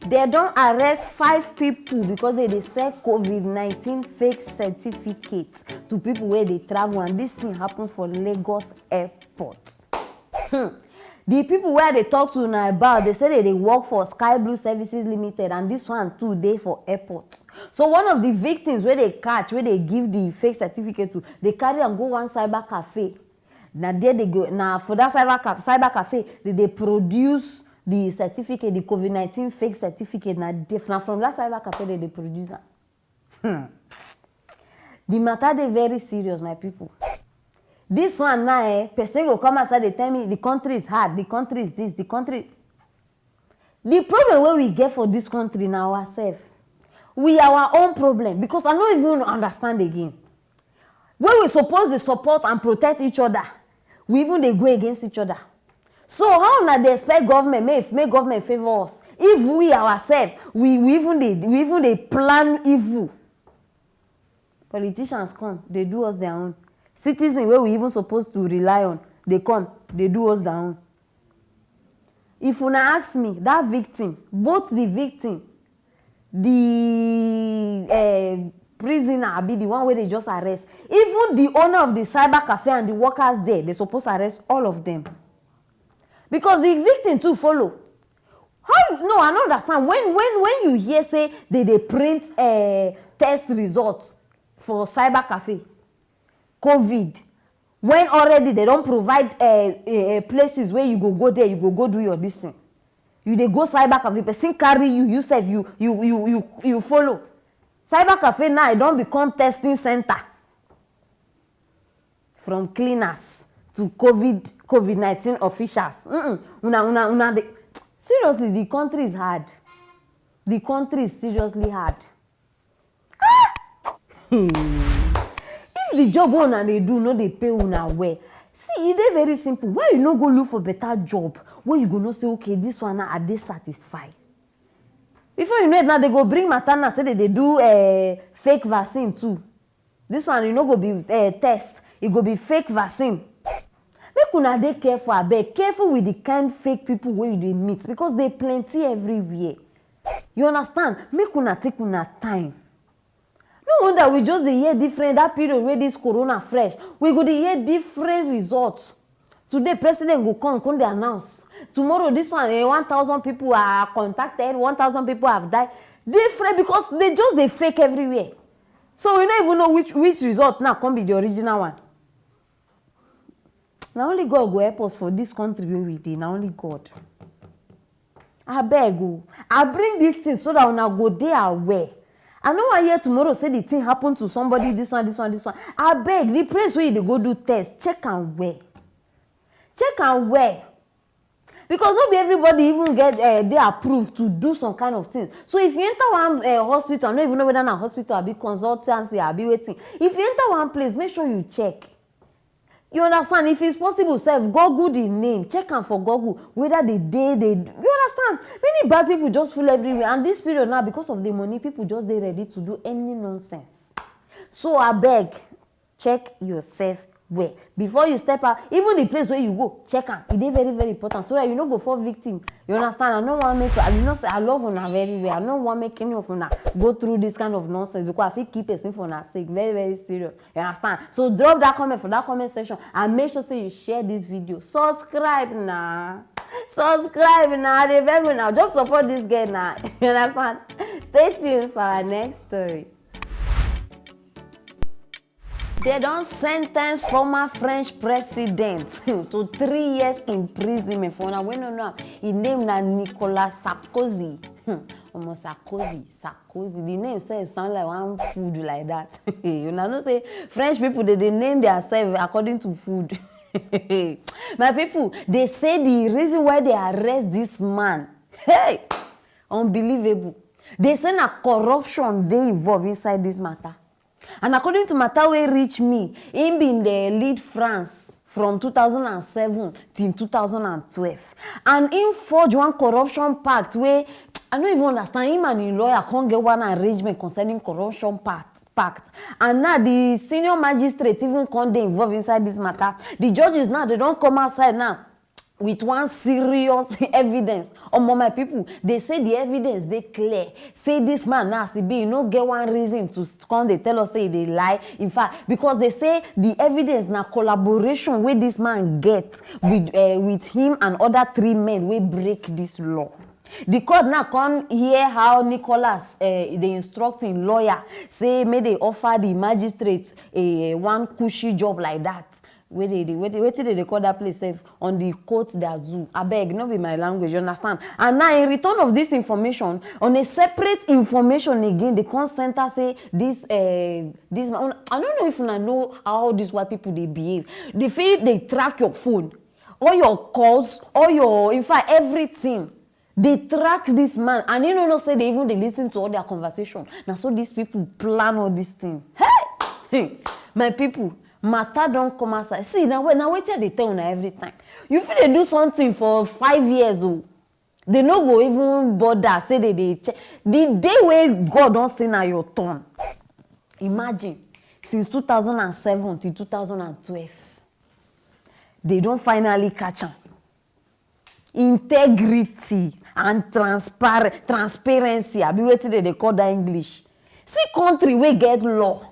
They don't arrest 5 people because they sell COVID-19 fake certificates to people where they travel, and this thing happened for Lagos airport. The people where they talk to now about, they say they work for Sky Blue Services Limited, and this one too, they for airport. So one of the victims where they catch, where they give the fake certificate to, they carry and go one cyber cafe. Now there they go. Now for that cyber cafe, they produce the certificate, the COVID-19 fake certificate. Now from that cyber cafe, they produce it. The matter they very serious, my people. This one now, person will come outside, they tell me the country is hard, the country is this, the country. The problem where we get for this country now ourselves, we our own problem, because I don't even understand again. When we suppose to support and protect each other, we even they go against each other. So how now they expect government make government favor us if we ourselves we even they plan evil? Politicians come, they do us their own. Citizens where we even supposed to rely on, they come, they do us their own. If you ask me, that victim, both the victim, the prisoner, be the one where they just arrest, even the owner of the cyber cafe and the workers there, they supposed to arrest all of them. Because the victim too follow. How? No, I don't understand. When you hear say they print test results for cyber cafe, COVID, when already they don't provide places where you go there, you go do your this thing. You they go cyber cafe, person carry you self, you follow. Cyber cafe now it don't become testing center. From cleaners to COVID-19 officials. Seriously, the country is hard. The country is seriously hard. If the job una they do, no they pay una well. See, it is very simple. Why you no go look for better job? Where you go no say, okay, this one are they satisfied? Before you know it, now they go bring matana, say that they do fake vaccine too. This one you know go be test. It go be fake vaccine. Make una dey careful, abeg. Careful with the kind fake people where you dey meet, because they plenty everywhere. You understand? Make una take una time. No wonder we just dey hear different that period where this corona fresh. We go dey hear different results. Today, president go come dey announce. Tomorrow, this one 1,000 people are contacted, 1,000 people have died. Different, because they just dey fake everywhere. So we don't even know which result now come be the original one. Now only God go help us for this country where we dey. Now only God. I beg you. I bring this thing so that when I go there aware. I know I hear tomorrow say the thing happen to somebody, this one. I beg, the place where you go do test, check and where. Check and where. Because not be everybody even get they approved to do some kind of thing. So if you enter one hospital, I don't even know whether na hospital or be consultancy or be waiting. If you enter one place, make sure you check. You understand? If it's possible, Google the name. Check am for Google whether they you understand? Many bad people just full everywhere. And this period now, because of the money, people just they ready to do any nonsense. So I beg, check yourself well. Before you step out, even the place where you go, check am. It is very, very important. So that you don't go for victim. You understand? I don't want to make I know say I love una very well. I don't want to make any of una go through this kind of nonsense, because I feel keep person for una sake. Very, very serious. You understand? So drop that comment for that comment section and make sure say you share this video. Subscribe now. Subscribe now. They beg you now. Just support this girl now. You understand? Stay tuned for our next story. They don't sentence former French president to 3 years imprisonment for now. We don't know. His name na Nicolas Sarkozy. Almost Sarkozy. The name says sound like one food like that. You know, say French people they name themselves according to food. My people, they say the reason why they arrest this man, hey, unbelievable. They say na corruption they involved inside this matter. And according to matter wey reach me, him been the lead France from 2007 till 2012. And him forge one corruption pact where I don't even understand. Him and his lawyer can't get one arrangement concerning corruption pact. And now the senior magistrate even can't dey involved inside this matter. The judges now, they don't come outside now. with one serious evidence. My people, they say the evidence they clear. Say this man now, you no get one reason to come. They tell us say they lie. In fact, because they say the evidence na collaboration where this man get with him and other 3 men we break this law. The court now come hear how Nicholas, the instructing lawyer, say may they offer the magistrate one cushy job like that. Where they call that place safe on the court d'azur. I beg, not be my language, you understand? And now in return of this information, on a separate information again, the court center say this this man. I don't know if you know how these white people they behave. They feel they track your phone, all your calls, all your, in fact, everything. They track this man, and you know say they listen to all their conversation. Now so these people plan all this thing. Hey, my people. Matter don't come outside. See, now wait till they tell you every time. You feel they do something for 5 years, they no go even bother, say they check. The day where God don't say now your turn. Imagine, since 2007 to 2012, they don't finally catch them. Integrity and transparency. I be waiting they call that English. See country where get law.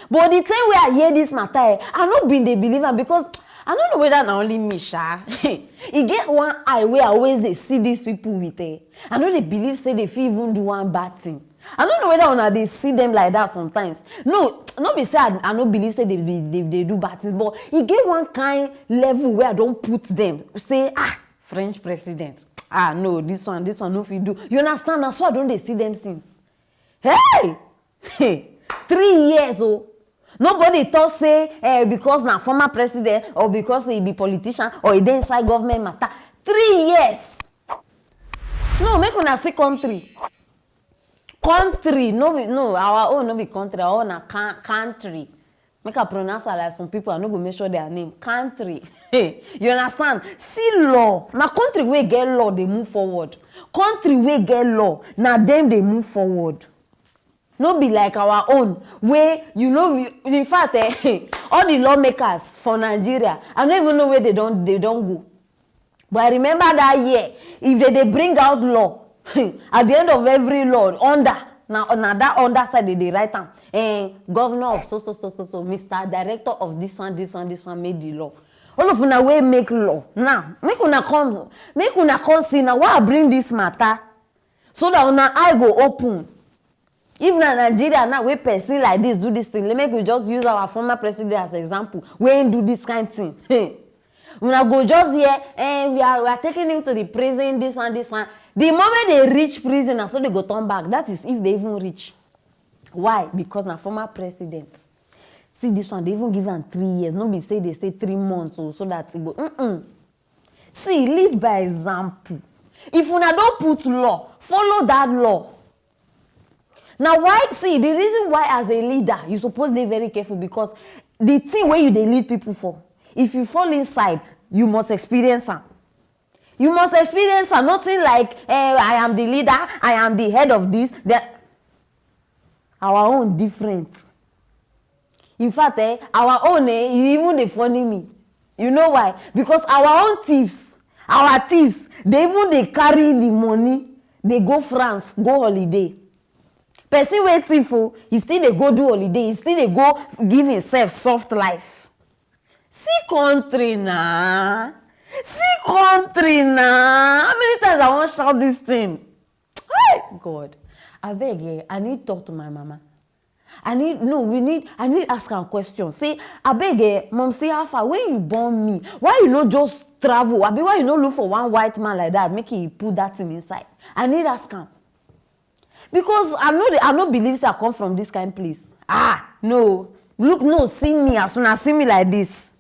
But the time where I hear this matter, I not been the believer because I don't know whether na only me, sha. He get one eye where I always they see these people with I know they believe say they feel even do one bad thing. I don't know whether they see them like that sometimes. No, not be say I don't believe say they do bad things, but he get one kind level where I don't put them. Say French president. No, this one no fit do. You understand? Now so I don't they see them since. Hey, 3 years nobody talk say because na former president or because he be politician or he dey inside government matter. 3 years. No, make una see country. Country, no, our own no be country, our own na country. Make I pronounce it like some people, I no go make sure their name. Country. You understand? See law. Na country wey get law, they move forward. Country wey get law, na them they move forward. No be like our own, where, you know, in fact, all the lawmakers for Nigeria, I don't even know where they don't go. But I remember that year, if they bring out law, at the end of every law, now that underside they write down, governor of so, Mr. Director of this one made the law. All of una way make law. Now, make una come see now why I bring this matter, so that una eye go open. If na Nigeria now we person like this do this thing, let me just use our former president as an example. We ain't do this kind of thing. When I go just here, we are taking him to the prison, this one. The moment they reach prison, so they go turn back. That is if they even reach. Why? Because na former president. See this one, they even give them 3 years. No be say they say 3 months or so that it go. See, lead by example. If una don't put law, follow that law. Now, why? See, the reason why as a leader, you're supposed to be very careful because the thing where they lead people for, if you fall inside, you must experience her. You must experience her. Nothing like, I am the leader, I am the head of this. Our own different. In fact, our own, even they funny me. You know why? Because our own thieves, they carry the money, they go France, go holiday. Person waiting for, he still they go do holiday, he still they go give himself soft life. See country now. How many times I want to shout this thing? Hey, God. I beg, I need to talk to my mama. I need to ask her a question. Say, I beg, mom, say how far, when you born me, why you not just travel? I be why you not look for one white man like that, make he put that thing inside? I need to ask her. Because I no believe say I come from this kind of place. No. Look, no, see me as soon as see me like this.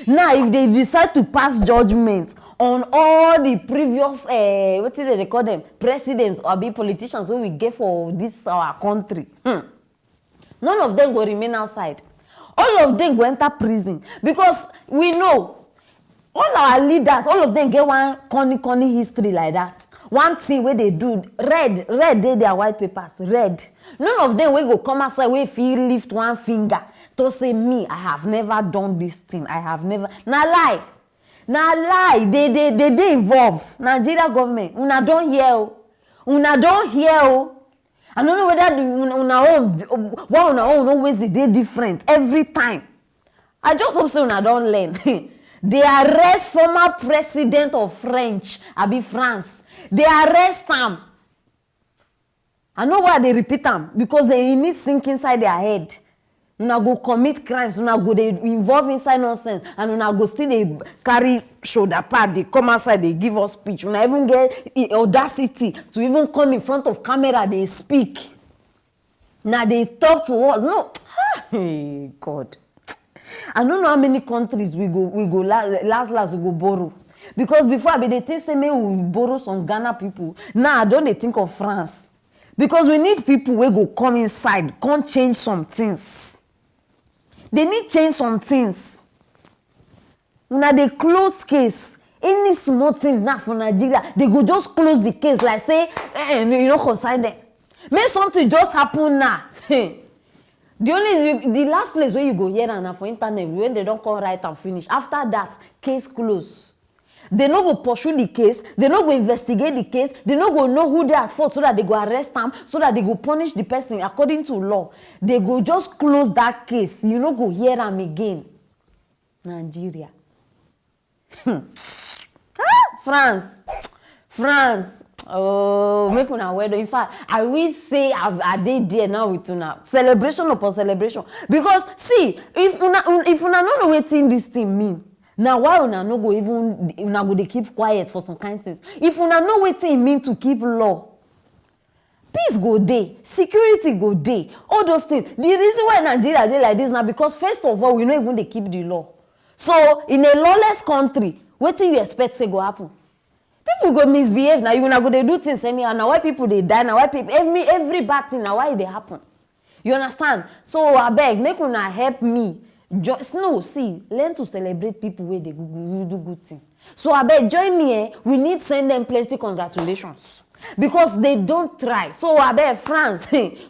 Now, if they decide to pass judgment on all the previous, what did they call them? Presidents or be politicians who we get for this our country. None of them will remain outside. All of them go enter prison. Because we know, all our leaders, all of them get one corny history like that. One thing where they do, red they their white papers, red. None of them will go come outside where feel lift one finger, to say me, I have never done this thing. I have never. Na lie. Na lie. They involve. Nigeria government. Una don't hear. Una don't hear. I don't know whether una own always dey different every time. I just hope so una don't learn. They arrest former president of France. They arrest him. I know why they repeat them, because they need sink inside their head. Una go commit crimes, una go they involve inside nonsense, and una go still they carry shoulder pad, they come outside, they give us speech. Una even get audacity to even come in front of camera, they speak. Now they talk to us. No, hey God. I don't know how many countries we go last we go borrow. Because before they think say we borrow some Ghana people. Now I don't they think of France. Because we need people who go come inside, can't change some things. They need change some things. Now they close case. Any small thing now for Nigeria, they go just close the case like say, you know, consign them. Make something just happen now. The last place where you go here and for internet, when they don't come right and finish. After that, case close. They no go pursue the case. They no go investigate the case. They no go know who they at fault so that they go arrest them, so that they go punish the person according to law. They go just close that case. You no go hear them again. Nigeria. France. Oh, make una wedo. In fact, I will say I did there now with una. Celebration upon celebration. Because see, if una no know wetin this thing mean. Now why una no go even una go dey keep quiet for some kind things? If una know wetin e mean to keep law, peace go dey, security go dey, all those things. The reason why Nigeria dey like this now because first of all we no even dey keep the law. So in a lawless country, wetin you expect say go happen? People go misbehave now. You una go dey do things anyhow. Now why people dey die? Now why people every bad thing now why e dey happen? You understand? So abeg make una help me. Just no, see, learn to celebrate people where they do good thing. So I bet join me. We need send them plenty congratulations because they don't try. So I bet France,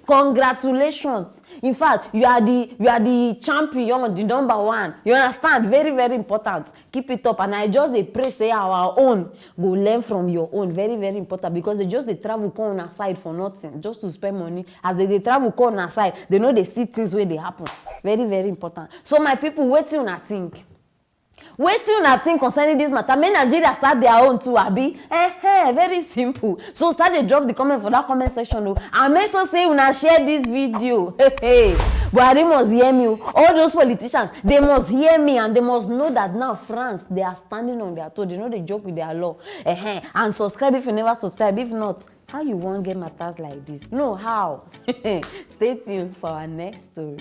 congratulations. In fact, you are the champion, the number one. You understand? Very very important. Keep it up. And I just they pray say our own go learn from your own. Very very important because they just they travel come on aside for nothing, just to spend money. As they travel come on aside, they know they see things where they happen. Very very important. So my people, wait till una think. Wait till una think concerning this matter. May Nigeria start their own too, abi? Very simple. So start to drop the comment for that comment section. And make sure say una share this video. Buhari must hear me. All those politicians, they must hear me and they must know that now France, they are standing on their toe. They know they joke with their law. And subscribe if you never subscribe. If not, how you won't get matters like this? No, how? Stay tuned for our next story.